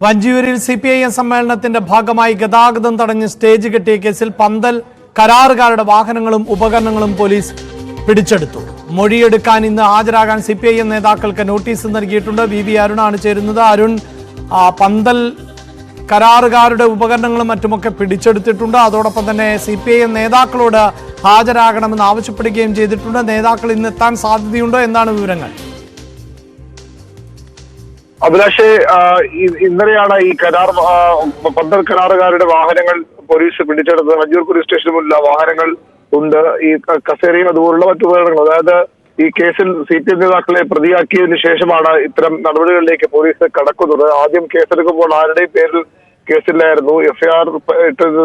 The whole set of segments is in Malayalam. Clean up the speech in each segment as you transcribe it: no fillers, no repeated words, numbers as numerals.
വഞ്ചിയൂരിൽ സിപിഐഎം സമ്മേളനത്തിന്റെ ഭാഗമായി ഗതാഗതം തടഞ്ഞ് സ്റ്റേജ് കെട്ടിയ കേസിൽ പന്തൽ കരാറുകാരുടെ വാഹനങ്ങളും ഉപകരണങ്ങളും പോലീസ് പിടിച്ചെടുത്തു. മൊഴിയെടുക്കാൻ ഇന്ന് ഹാജരാകാൻ സിപിഐഎം നേതാക്കൾക്ക് നോട്ടീസ് നൽകിയിട്ടുണ്ട്. വി അരുണാണ് ചേരുന്നത്. അരുൺ, പന്തൽ കരാറുകാരുടെ ഉപകരണങ്ങളും മറ്റുമൊക്കെ പിടിച്ചെടുത്തിട്ടുണ്ട്. അതോടൊപ്പം തന്നെ സിപിഐഎം നേതാക്കളോട് ഹാജരാകണമെന്ന് ആവശ്യപ്പെടുകയും ചെയ്തിട്ടുണ്ട്. നേതാക്കൾ ഇന്ന് എത്താൻ സാധ്യതയുണ്ടോ? എന്താണ് വിവരങ്ങൾ? അഭിലാഷേ, ഇന്നലെയാണ് ഈ പന്തൽ കരാറുകാരുടെ വാഹനങ്ങൾ പോലീസ് പിടിച്ചെടുത്തത്. വഞ്ചിയൂർ പോലീസ് സ്റ്റേഷന് മുന്നിൽ വാഹനങ്ങൾ ഉണ്ട്. ഈ കസേരയും അതുപോലുള്ള മറ്റു ഉപകരണങ്ങൾ, അതായത് ഈ കേസിൽ സിപിഎം നേതാക്കളെ പ്രതിയാക്കിയതിനു ശേഷമാണ് ഇത്തരം നടപടികളിലേക്ക് പോലീസ് കടക്കുന്നത്. ആദ്യം കേസെടുക്കുമ്പോൾ ആരുടെയും പേരിൽ കേസില്ലായിരുന്നു. എഫ്ഐആർ ഇട്ടത്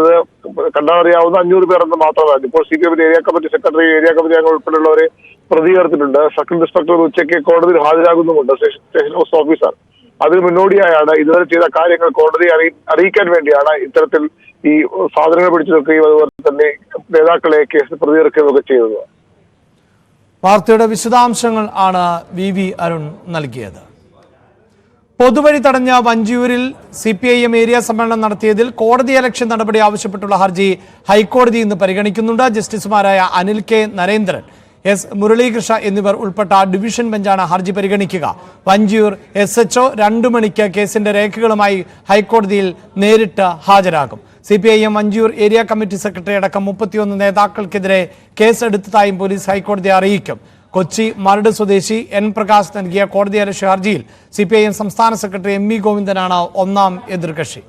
കണ്ടറിയാവുന്ന 500 പേരെന്ന് മാത്രമാണ്. ഇപ്പോൾ സിപിഎമ്മിന്റെ area committee secretary, area committee അംഗങ്ങൾ ഉൾപ്പെടെയുള്ളവരെ പ്രതി ചേർത്തിട്ടുണ്ട്. സർക്കിൾ ഇൻസ്പെക്ടർ ഉച്ചയ്ക്ക് കോടതിയിൽ ഹാജരാകുന്നുമുണ്ട്, സ്റ്റേഷൻ ഹൗസ് ഓഫീസർ. അതിന് മുന്നോടിയായാണ് ഇതുവരെ ചെയ്ത കാര്യങ്ങൾ കോടതിയെ അറിയിക്കാൻ വേണ്ടിയാണ് ഇത്തരത്തിൽ ഈ സാധനങ്ങൾ പിടിച്ചു വെക്കുകയും അതുപോലെ തന്നെ നേതാക്കളെ കേസിൽ പ്രതിചേർക്കുകയും ഒക്കെ ചെയ്തത്. വാർത്തയുടെ വിശദാംശങ്ങൾ ആണ് വി അരുൺ നൽകിയത്. പൊതുവഴി തടഞ്ഞ വഞ്ചിയൂരിൽ സിപിഐഎം ഏരിയ സമ്മേളനം നടത്തിയതിൽ കോടതിയലക്ഷ്യ നടപടി ആവശ്യപ്പെട്ടുള്ള ഹർജി ഹൈക്കോടതി ഇന്ന് പരിഗണിക്കുന്നുണ്ട്. ജസ്റ്റിസുമാരായ അനിൽ കെ നരേന്ദ്രൻ, എസ് മുരളീകൃഷ്ണ എന്നിവർ ഉൾപ്പെട്ട ഡിവിഷൻ ബെഞ്ചാണ് ഹർജി പരിഗണിക്കുക. വഞ്ചിയൂർ SHO 2 മണിക്ക് കേസിന്റെ രേഖകളുമായി ഹൈക്കോടതിയിൽ നേരിട്ട് ഹാജരാകും. CPIM Vanchiyoor area committee secretary അടക്കം 31 നേതാക്കൾക്കെതിരെ കേസെടുത്തതായും പോലീസ് ഹൈക്കോടതിയെ അറിയിക്കും. കൊച്ചി മരട് സ്വദേശി N പ്രകാശ് നൽകിയ കോടതിയലക്ഷ്യ ഹർജിയിൽ സിപിഐഎം സംസ്ഥാന സെക്രട്ടറി MV ഗോവിന്ദനാണ് ഒന്നാം എതിർകക്ഷി.